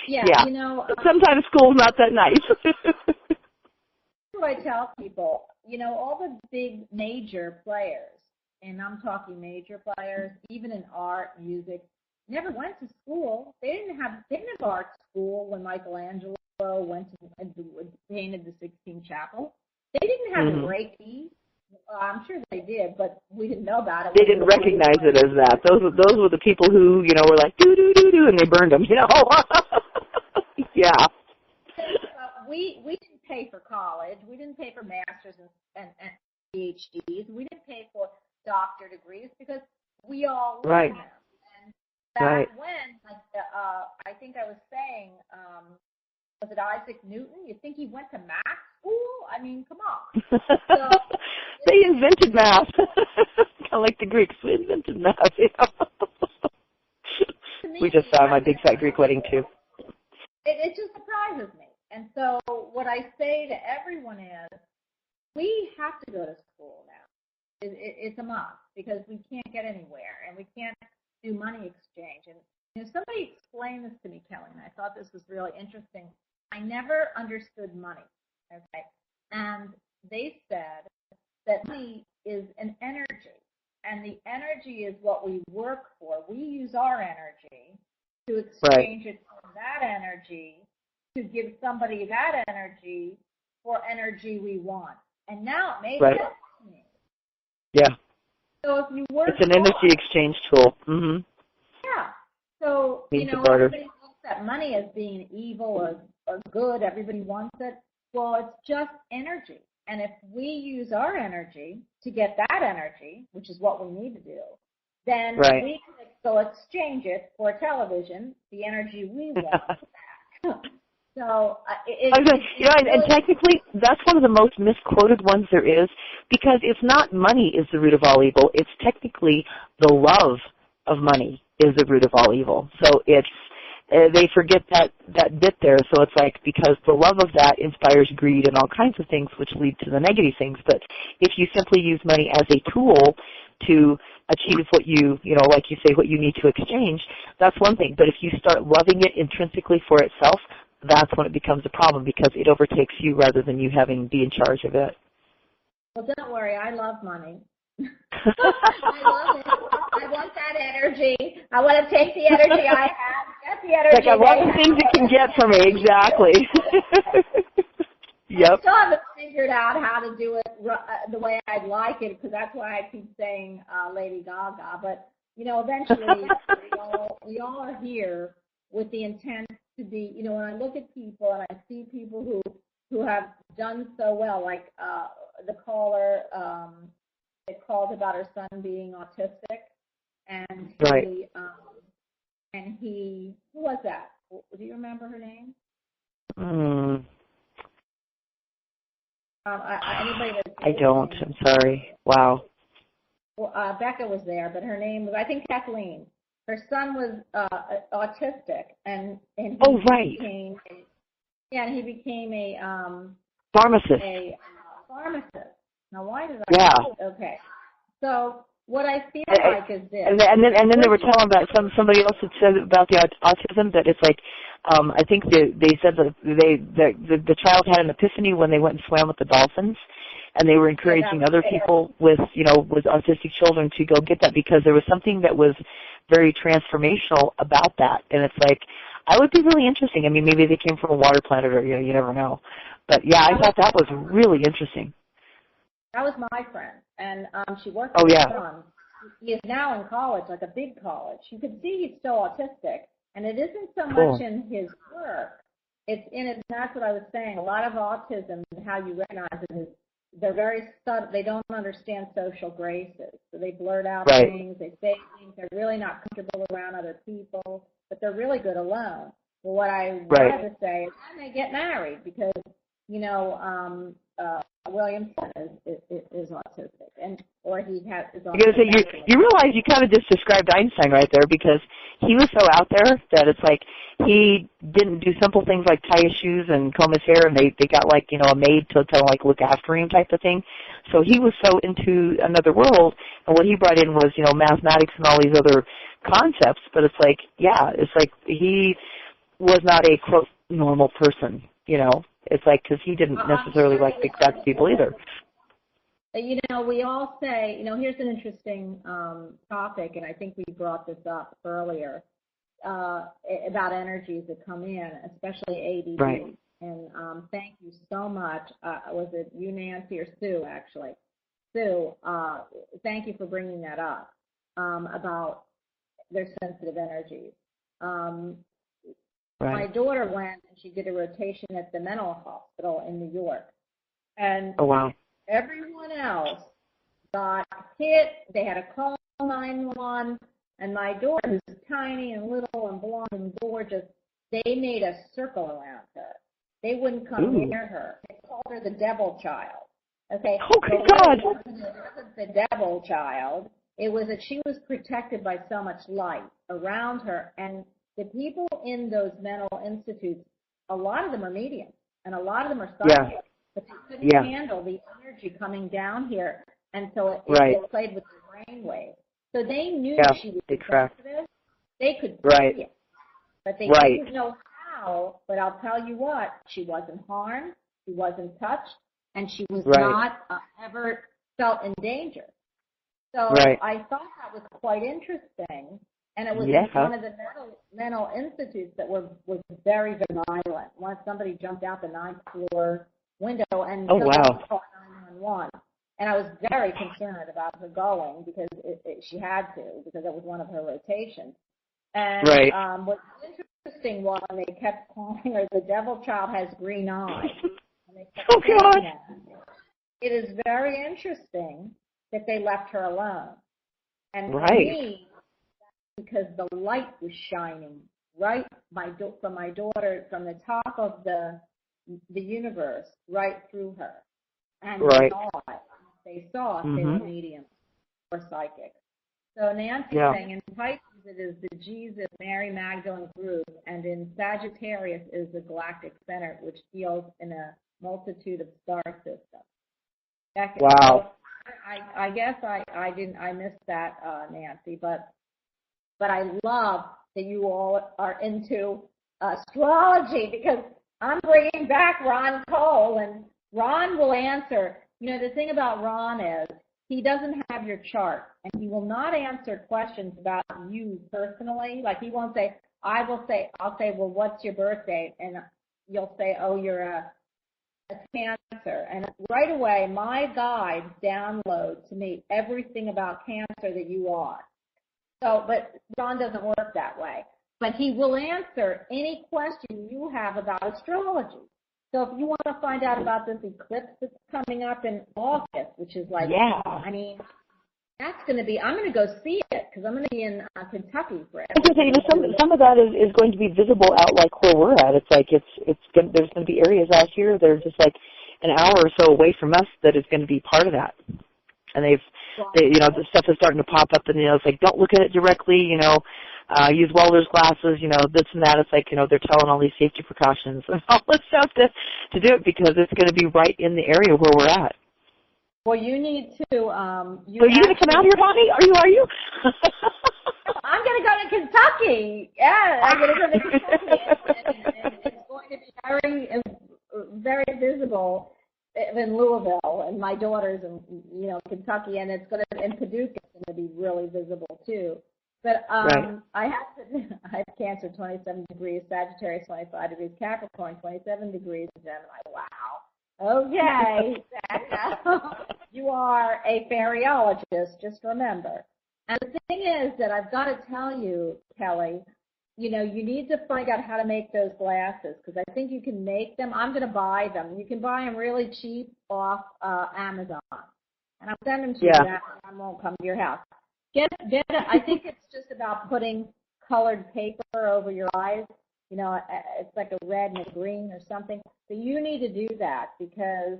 Yeah. Sometimes school's not that nice. That's what I tell people. All the big major players, and I'm talking major players, even in art, music, never went to school. They didn't have art school when Michelangelo went and painted the Sistine Chapel. They didn't have the Reiki. I'm sure they did, but we didn't know about it. They didn't recognize it as that. Those were the people who, were like, do, and they burned them, Yeah. We didn't pay for college. We didn't pay for masters and PhDs. We didn't pay for doctor degrees because we all learned them. And back when, I think I was saying, was it Isaac Newton? You think he went to math school? I mean, come on. So, they invented math. Kind of like the Greeks. We invented math. We just saw my big fat Greek wedding, too. It just surprises me. And so what I say to everyone is, we have to go to school now. It's a must because we can't get anywhere and we can't do money exchange. And somebody explained this to me, Kelly, and I thought this was really interesting. I never understood money, okay? And they said that money is an energy, and the energy is what we work for. We use our energy to exchange it for that energy, to give somebody that energy for energy we want. And now it makes sense to me. Yeah. So if you work, it's an energy exchange tool. Mm-hmm. Yeah. So, everybody looks at money as being evil or good. Everybody wants it. Well, it's just energy. And if we use our energy to get that energy, which is what we need to do, then we can go exchange it for television, the energy we want. So, and technically, that's one of the most misquoted ones there is, because it's not money is the root of all evil. It's technically the love of money is the root of all evil. So it's they forget that bit there. So it's like, because the love of that inspires greed and all kinds of things, which lead to the negative things. But if you simply use money as a tool to achieve what like you say, what you need to exchange, that's one thing. But if you start loving it intrinsically for itself, that's when it becomes a problem because it overtakes you rather than you having be in charge of it. Well, don't worry. I love money. I love it. I want that energy. I want to take the energy I have, get the energy. Like I want the things it can get from me, exactly. Yep. I still haven't figured out how to do it the way I'd like it, because that's why I keep saying Lady Gaga. But, eventually we all are here with the intent to be, when I look at people and I see people who have done so well, like the caller that called about her son being autistic, and he who was that? Do you remember her name? Anybody I don't. I'm sorry. Wow. Well, Becca was there, but her name was, I think, Kathleen. Her son was autistic, and he became he became a pharmacist. Pharmacist. Now, why did I? Yeah. Okay. So what I feel like is this. And then they were telling about somebody else had said about the autism that it's like I think they said that the child had an epiphany when they went and swam with the dolphins, and they were encouraging other people with autistic children to go get that because there was something that was very transformational about that, and it's like I would be really interesting. I mean, maybe they came from a water planet, or you never know. But yeah, I thought that was really interesting. That was my friend, and she worked with his son. He is now in college, like a big college. You could see he's still autistic, and it isn't so much in his work. It's in it. That's what I was saying. A lot of autism, how you recognize it, is they're very subtle. They don't understand social graces, so they blurt out things. They say things. They're really not comfortable around other people, but they're really good alone. Well, what I wanted to say is, when they get married, because Williamson is autistic, or he has. You realize you kind of just described Einstein right there, because he was so out there that it's like he didn't do simple things like tie his shoes and comb his hair, and they got like a maid to like look after him type of thing. So he was so into another world, and what he brought in was mathematics and all these other concepts. But it's like he was not a quote normal person, It's like, because he didn't necessarily like big fat people either. We all say, here's an interesting topic, and I think we brought this up earlier, about energies that come in, especially ADD. Right. And thank you so much. Was it you, Nancy, or Sue, actually? Sue, thank you for bringing that up, about their sensitive energies. My daughter went and she did a rotation at the mental hospital in New York. And everyone else got hit. They had to call 911. And my daughter, who's tiny and little and blonde and gorgeous, they made a circle around her. They wouldn't come near her. They called her the devil child. Okay? Oh, good God. It wasn't the devil child. It was that she was protected by so much light around her. And the people in those mental institutes, a lot of them are mediums, and a lot of them are psychics, but they couldn't handle the energy coming down here, and so it played with the brain waves. So they knew she was sensitive. They could see it, but they didn't know how. But I'll tell you what, she wasn't harmed, she wasn't touched, and she was not ever felt in danger. So I thought that was quite interesting. And it was one of the mental institutes that was very, very violent. Once somebody jumped out the 9th floor window and called 911. And I was very concerned about her going because she had to, because it was one of her rotations. And what's interesting was they kept calling her the devil child has green eyes. And they kept saying that. It is very interesting that they left her alone. And for me, because the light was shining from my daughter, from the top of the universe, right through her. And they saw it. They saw it. They were mediums or psychics. So Nancy's saying in Pisces it is the Jesus Mary Magdalene group, and in Sagittarius is the galactic center, which deals in a multitude of star systems. Wow. I guess I missed that, Nancy, but I love that you all are into astrology, because I'm bringing back Ron Cole, and Ron will answer. You know, the thing about Ron is he doesn't have your chart, and he will not answer questions about you personally. Like, he won't say, I'll say, well, what's your birth date? And you'll say, oh, you're a Cancer. And right away, my guides download to me everything about Cancer that you are. So, but Ron doesn't work that way. But he will answer any question you have about astrology. So if you want to find out about this eclipse that's coming up in August, which is like, I mean, that's going to be, I'm going to go see it because I'm going to be in Kentucky for it. Some of that is going to be visible out like where we're at. It's like there's going to be areas out here that are just like an hour or so away from us that is going to be part of that. And they the stuff is starting to pop up, and it's like, don't look at it directly, use welder's glasses, this and that. It's like, they're telling all these safety precautions and all this stuff to do it because it's going to be right in the area where we're at. Well, you need to. Are you going to come out here, Bonnie? Are you? I'm going to go to Kentucky. Yeah, I'm going to go to Kentucky, and it's going to be very visible in Louisville, and my daughter's in Kentucky, and it's going to in Paducah. It's going to be really visible too. But right. I have Cancer 27 degrees, Sagittarius 25 degrees, Capricorn 27 degrees, Gemini. Wow. Okay, you are a fairyologist, just remember. And the thing is that I've got to tell you, Kelly, you need to find out how to make those glasses, because I think you can make them. I'm going to buy them. You can buy them really cheap off Amazon. And I'll send them to you. I won't come to your house. I think it's just about putting colored paper over your eyes. It's like a red and a green or something. So you need to do that because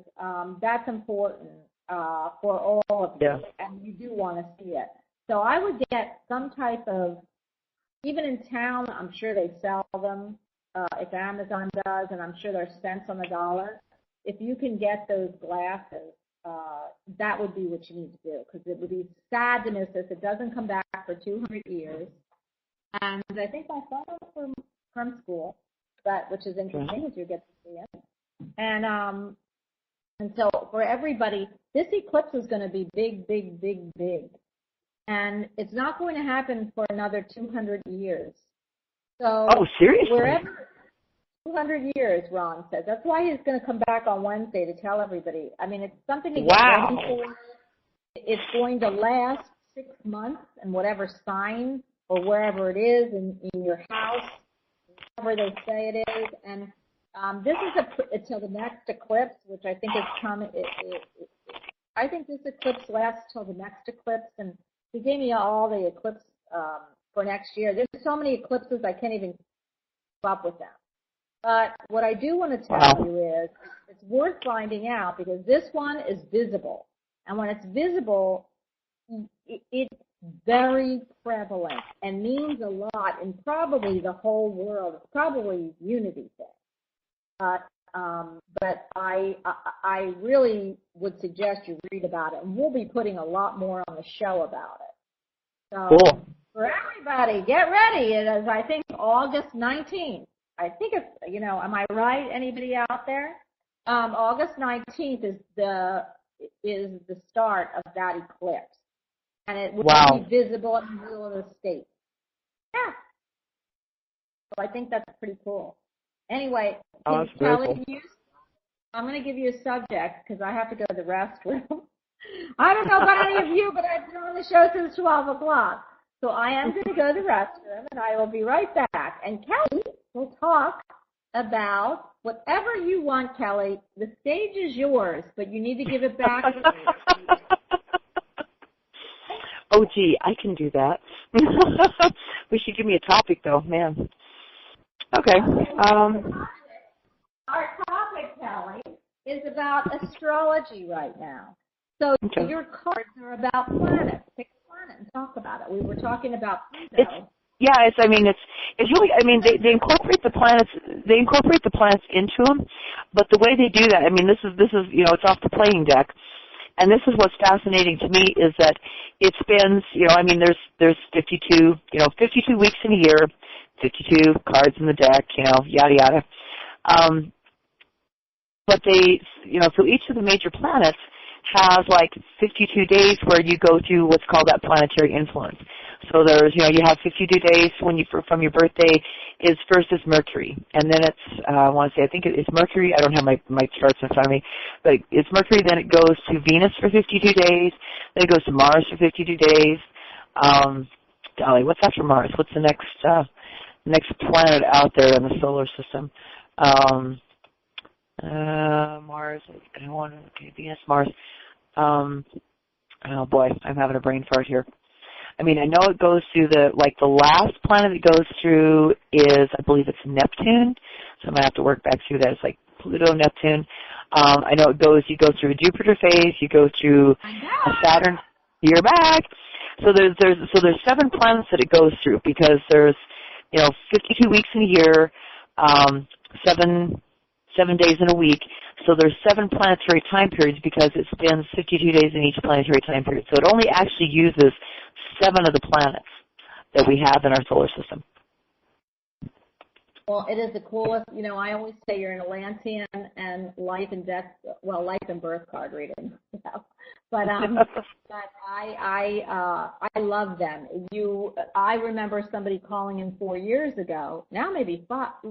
that's important for all of you, and you do want to see it. So I would get some type of, even in town, I'm sure they sell them, if Amazon does, and I'm sure they're cents on the dollar. If you can get those glasses, that would be what you need to do, because it would be sad to miss this. It doesn't come back for 200 years. And I think my son from school, which is interesting, as you get to see it. And so for everybody, this eclipse is going to be big, big, big, big. And it's not going to happen for another 200 years. So seriously? Wherever 200 years, Ron says. That's why he's going to come back on Wednesday to tell everybody. I mean, it's something to get ready for. It's going to last 6 months, and whatever sign or wherever it is in your house, wherever they say it is. And this is until the next eclipse, which I think is coming. I think this eclipse lasts till the next eclipse, and he gave me all the eclipse for next year. There's so many eclipses I can't even keep up with them. But what I do want to tell you is it's worth finding out, because this one is visible. And when it's visible, it's very prevalent and means a lot in probably the whole world. It's probably a unity thing. But I really would suggest you read about it. And we'll be putting a lot more on the show about it. So for everybody, get ready. It is, I think, August 19th. I think it's, am I right? Anybody out there? August 19th is the start of that eclipse. And it will be visible in the middle of the state. Yeah. So I think that's pretty cool. Anyway, Kelly, I'm going to give you a subject because I have to go to the restroom. I don't know about any of you, but I've been on the show since 12 o'clock. So I am going to go to the restroom, and I will be right back. And Kelly will talk about whatever you want, Kelly. The stage is yours, but you need to give it back to me. Oh, gee, I can do that. We should give me a topic, though, man. Okay. Our topic, Kelly, is about astrology right now. So your cards are about planets. Pick a planet and talk about it. We were talking about Pluto. It's really, they incorporate the planets. They incorporate the planets into them, but the way they do that, this is it's off the playing deck. And this is what's fascinating to me is that it spends, there's 52 weeks in a year. 52 cards in the deck, yada, yada. But they, so each of the major planets has like 52 days where you go through what's called that planetary influence. So there's, you have 52 days from your birthday. First is Mercury, and then it's, I want to say, I think it's Mercury. I don't have my charts in front of me, but it's Mercury. Then it goes to Venus for 52 days. Then it goes to Mars for 52 days. Dolly, what's after Mars? What's the next planet out there in the solar system? Mars. Venus, Mars. Oh boy, I'm having a brain fart here. I know it goes through the last planet it goes through is, I believe it's Neptune. So I'm gonna have to work back through that. It's like Pluto, Neptune. I know you go through a Jupiter phase, you go through a Saturn. You're back. So there's 7 planets that it goes through because there's 52 weeks in a year, 7 days in a week. So there's 7 planetary time periods because it spends 52 days in each planetary time period. So it only actually uses 7 of the planets that we have in our solar system. Well, it is the coolest. I always say you're an Atlantean and life and birth card reading. But I love them. I remember somebody calling in 4 years ago. Now maybe 5. Do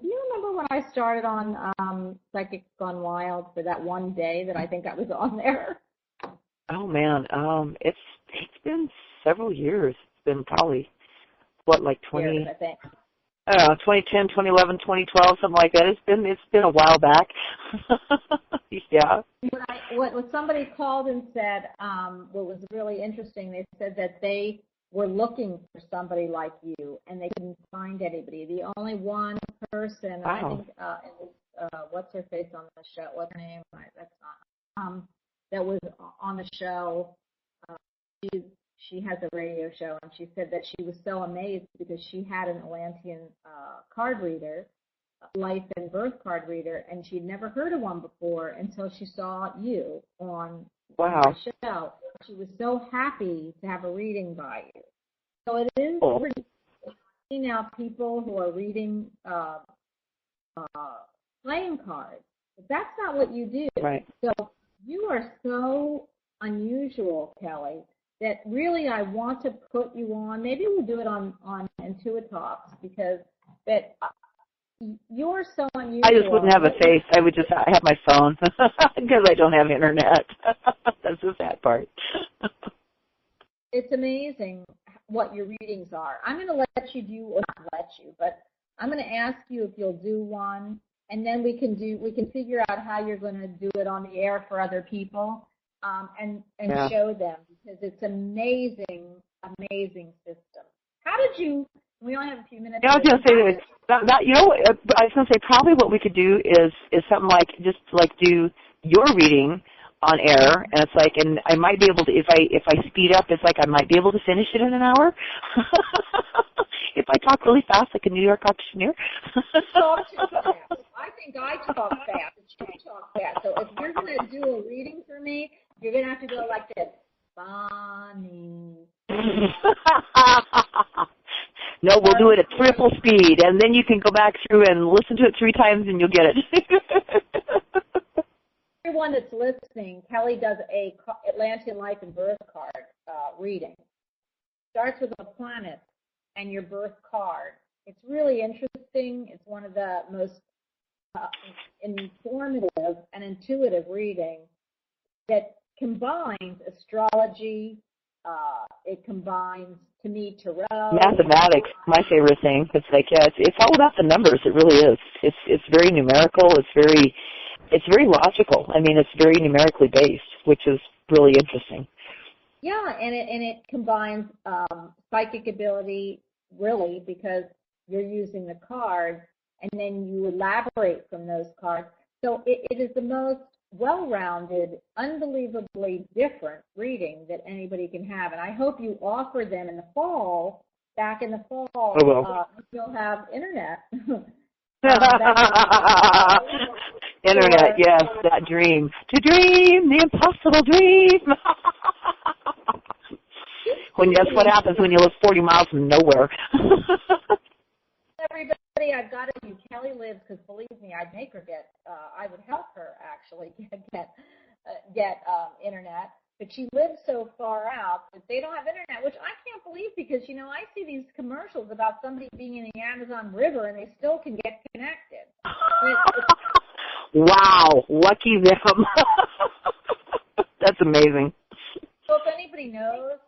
you remember when I started on Psychics Gone Wild for that one day that I think I was on there? Oh man, it's been several years. It's been probably like 20 years, I think. I don't know, 2010, 2011, 2012, something like that. It's been a while back. Yeah. What somebody called and said, what was really interesting, they said that they were looking for somebody like you, and they couldn't find anybody. The only one person, wow. I think, what's her face on the show? What's her name? That's not. That was on the show. She has a radio show, and she said that she was so amazed because she had an Atlantean card reader, life and birth card reader, and she'd never heard of one before until she saw you on the show. She was so happy to have a reading by you. So it is pretty now people who are reading playing cards. But that's not what you do. Right. So you are so unusual, Kelly, that really I want to put you on. Maybe we'll do it on Intuitalks because you're so unusual. I just wouldn't have a face. I have my phone because I don't have internet. That's the sad part. It's amazing what your readings are. I'm going to let you do, or not let you, but I'm going to ask you if you'll do one, and then we can figure out how you're going to do it on the air for other people. And show them because it's amazing system. How did you? We only have a few minutes. Yeah, I was going to say that. I was going to say probably what we could do is something like just like do your reading on air, and it's like, and I might be able to if I speed up, it's like I might be able to finish it in an hour. If I talk really fast, like a New York auctioneer. Talk too fast. I think I talk fast. You talk fast. So if you're going to do a reading for me, you're going to have to go like this. Bonnie. No, we'll do it at triple speed, and then you can go back through and listen to it 3 times, and you'll get it. Everyone that's listening, Kelly does a Atlantean life and birth card reading. Starts with a planet and your birth card. It's really interesting. It's one of the most informative and intuitive reading that combines astrology. It combines, to me, tarot. Mathematics, my favorite thing. It's like, it's all about the numbers. It really is. It's very numerical. It's very logical. I mean, it's very numerically based, which is really interesting. Yeah, and it combines psychic ability, really, because you're using the cards, and then you elaborate from those cards. So it is the most well-rounded, unbelievably different reading that anybody can have. And I hope you offer them in the fall. Back in the fall, you'll have internet. Internet, yes, that dream. To dream, the impossible dream. That's what happens when you live 40 miles from nowhere. live so far out that they don't have internet, which I can't believe because, I see these commercials about somebody being in the Amazon River and they still can get connected. Wow, lucky them. That's amazing. So if anybody knows,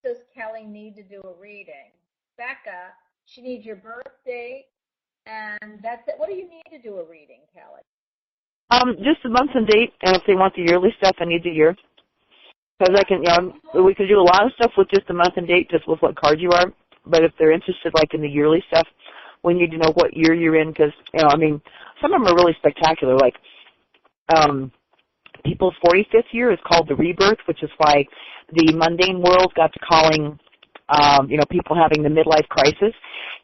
does Kelly need to do a reading? Becca, she needs your birth date, and that's it. What do you need to do a reading, Kelly? Just the month and date, and if they want the yearly stuff, I need the year. Because I can, we can do a lot of stuff with just the month and date, just with what card you are. But if they're interested, like in the yearly stuff, we need to know what year you're in. Because some of them are really spectacular. Like people's 45th year is called the rebirth, which is why the mundane world got to calling, people having the midlife crisis.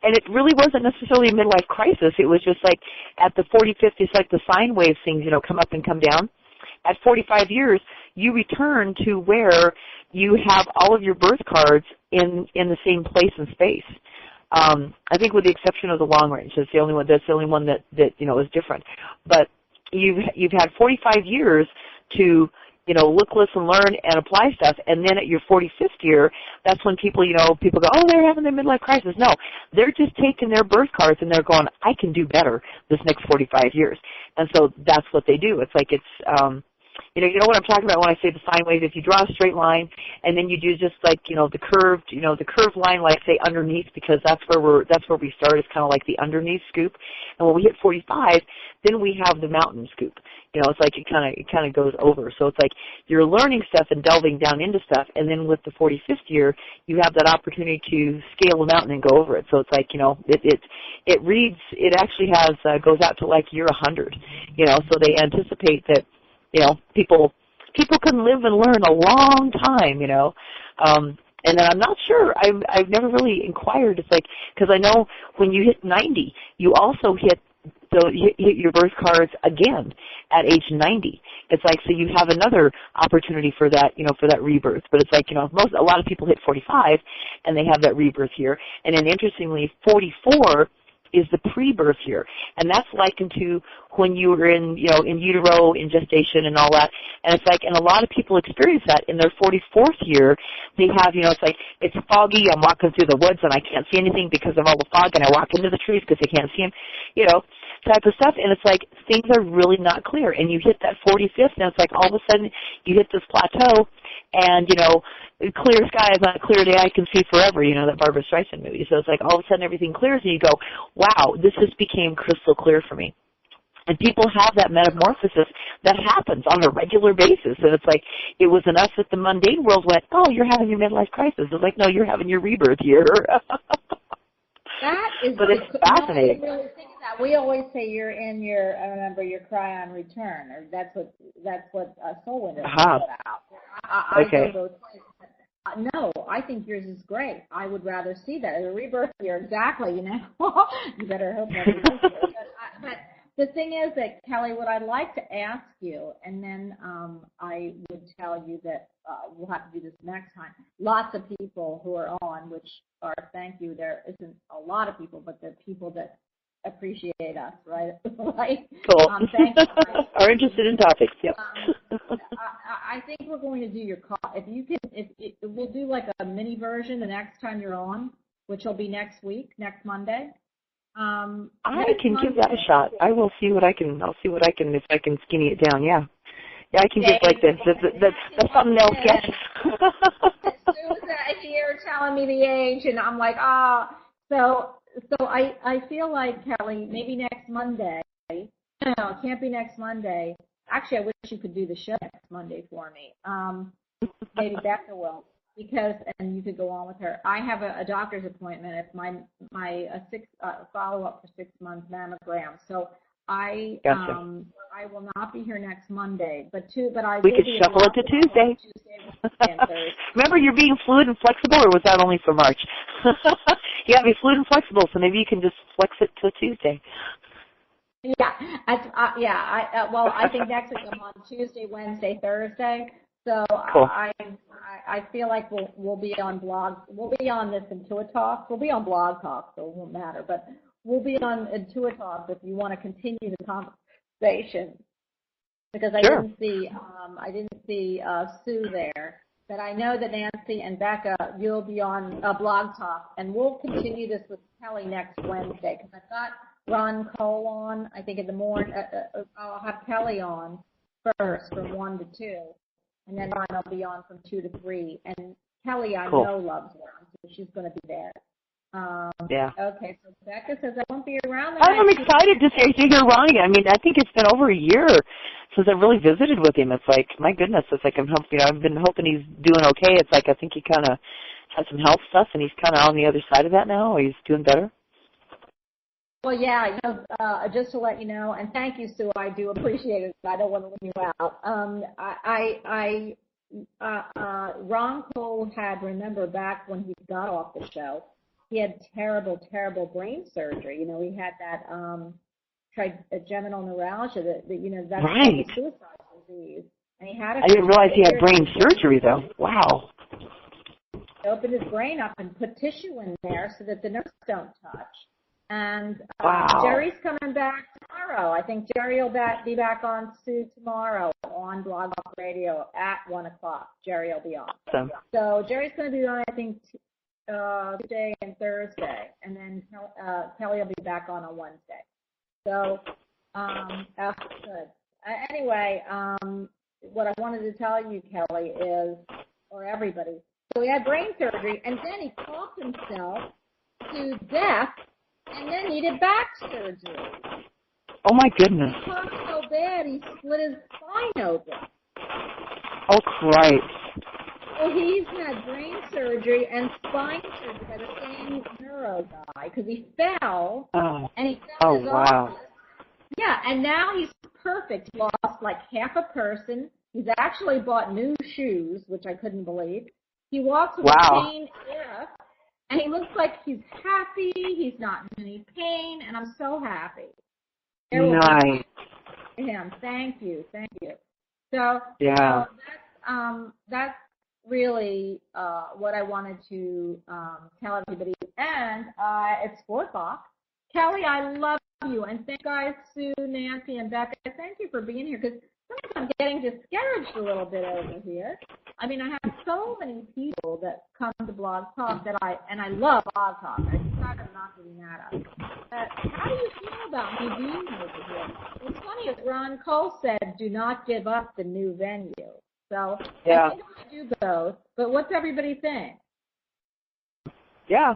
And it really wasn't necessarily a midlife crisis. It was just like at the 45th, it's like the sine wave things, come up and come down. At 45 years, you return to where you have all of your birth cards in the same place and space. I think with the exception of the long range, that's the only one that is different. But you've had 45 years to look, listen, learn, and apply stuff. And then at your 45th year, that's when people go, oh, they're having their midlife crisis. No, they're just taking their birth cards and they're going, I can do better this next 45 years. And so that's what they do. It's like you know what I'm talking about when I say the sine wave. If you draw a straight line and then you do just like, the curved line, like say underneath, because that's where we start. It's kind of like the underneath scoop. And when we hit 45, then we have the mountain scoop. It's like it kind of goes over. So it's like you're learning stuff and delving down into stuff, and then with the 45th year, you have that opportunity to scale a mountain and go over it. So it's like it reads. It actually goes out to like year 100. So they anticipate that people can live and learn a long time. And then I'm not sure. I've never really inquired. It's like because I know when you hit 90, you also hit your birth cards again at age 90. It's like, so you have another opportunity for that, for that rebirth. But it's like, a lot of people hit 45 and they have that rebirth here. And then interestingly, 44 is the pre-birth year. And that's likened to when you were in utero, in gestation and all that. And it's like, and a lot of people experience that in their 44th year. They have, it's like, it's foggy, I'm walking through the woods and I can't see anything because of all the fog, and I walk into the trees because I can't see them, type of stuff. And it's like, things are really not clear. And you hit that 45th and it's like all of a sudden you hit this plateau and, clear sky is not a clear day, I can see forever, that Barbara Streisand movie. So it's like all of a sudden everything clears and you go, wow, this just became crystal clear for me. And people have that metamorphosis that happens on a regular basis. And it's like, it was enough that the mundane world went, oh, you're having your midlife crisis. It's like, no, you're having your rebirth year. That is, but it's fascinating. I really think that. We always say you're in your, remember, your cry on return, or that's what Soul Window is about. I okay. go both ways. No, I think yours is great. I would rather see that. A rebirth year, exactly, You better hope that. But the thing is that, Kelly, what I'd like to ask you, and then I would tell you that we'll have to do this next time. Lots of people who are on, which are, thank you, there isn't a lot of people, but they're people that appreciate us, right? Right? Cool. Thank you. Are interested in topics, yep. I think we're going to do your call. If you can, we'll do like a mini version the next time you're on, which will be next week, next Monday. I can give that a shot. I will see what I can. I'll see what I can, if I can skinny it down. Yeah, I can give like the thumbnail sketch. As soon as I hear telling me the age, and I'm like, So I feel like, Kelly, maybe next Monday. No, it can't be next Monday. Actually, I wish you could do the show next Monday for me. Maybe Becca will. And you could go on with her. I have a doctor's appointment. It's my follow-up for 6 month mammogram. So I will not be here next Monday. But we could shuffle it to Tuesday. Remember, you're being fluid and flexible, or was that only for March? You gotta be fluid and flexible, so maybe you can just flex it to Tuesday. Yeah, I think next week I'm on Tuesday, Wednesday, Thursday. So cool. I feel like we'll be on blog. We'll be on this Intuitalks. We'll be on Blog Talk, so it won't matter. But we'll be on Intuitalks if you want to continue the conversation. Because I sure. didn't see see Sue there, that I know that Nancy and Becca, you'll be on Blog Talk, and we'll continue this with Kelly next Wednesday, because I've got Ron Cole on, I think in the morning. I'll have Kelly on first from 1 to 2, and then Ron will be on from 2 to 3. And Kelly, I know, loves Ron, so she's going to be there. Yeah. Okay, so Becca says I won't be around. I'm excited to hear Ron again. I mean, I think it's been over a year since I've really visited with him. It's like, my goodness, it's like I've been hoping he's doing okay. It's like I think he kind of had some health stuff, and he's kind of on the other side of that now. He's doing better. Well, yeah, just to let you know, and thank you, Sue. I do appreciate it. I don't want to leave you out. Ron Cole had, remember, back when he got off the show, he had terrible, terrible brain surgery. You know, he had that trigeminal neuralgia, that's right. suicide disease. And he had I didn't realize he had brain surgery, though. Wow. He opened his brain up and put tissue in there so that the nerves don't touch. And Jerry's coming back tomorrow. I think Jerry will be back on Sue tomorrow on Blog Talk Radio at 1 o'clock. Jerry will be on. Awesome. So Jerry's going to be on, I think, Tuesday and Thursday. And then Kelly will be back on Wednesday. So, that's good. Anyway, what I wanted to tell you, Kelly, is, or everybody, so he had brain surgery, and then he coughed himself to death, and then needed back surgery. Oh, my goodness. He coughed so bad, he split his spine open. Oh, Christ. Well, he's had brain surgery and spine surgery by the same neuro guy, because he fell, and he fell in his office. Yeah, and now he's perfect. He lost like half a person. He's actually bought new shoes, which I couldn't believe. He walks with a cane era, and he looks like he's happy. He's not in any pain, and I'm so happy. Nice. Him. Thank you. So that's really what I wanted to tell everybody. And it's 4 o'clock. Kelly, I love you, and thank you guys, Sue, Nancy, and Becca. Thank you for being here, because sometimes I'm getting discouraged a little bit over here. I mean, I have so many people that come to Blog Talk and I love Blog Talk. I decided I'm not giving that up. But how do you feel about me being over here? What's funny is Ron Cole said, do not give up the new venue. So I think I'm going to do both. But what's everybody think? Yeah.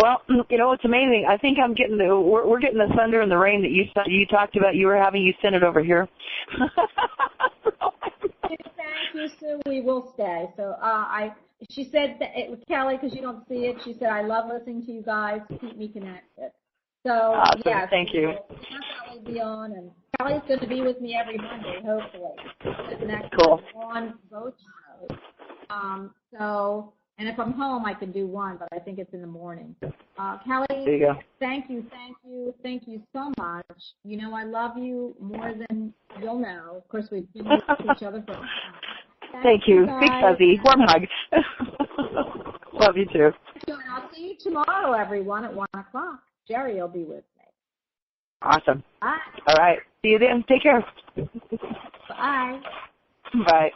Well, it's amazing. I think I'm getting we're getting the thunder and the rain that you talked about you were having. You sent it over here. Thank you, Sue. We will stay. So she said that Kelly, because you don't see it, she said, I love listening to you guys. Keep me connected. So, awesome. yes. Thank you. We'll be on, and Kelly's going to be with me every Monday, hopefully. Cool. On both shows. And if I'm home, I can do one, but I think it's in the morning. Kelly, there you go. Thank you so much. I love you more than you'll know. Of course, we've been with each other for a while. Thank you. Big fuzzy. Warm hug. Love you too. I'll see you tomorrow, everyone, at 1 o'clock. Jerry will be with me. Awesome. Bye. All right. See you then. Take care. Bye. Bye.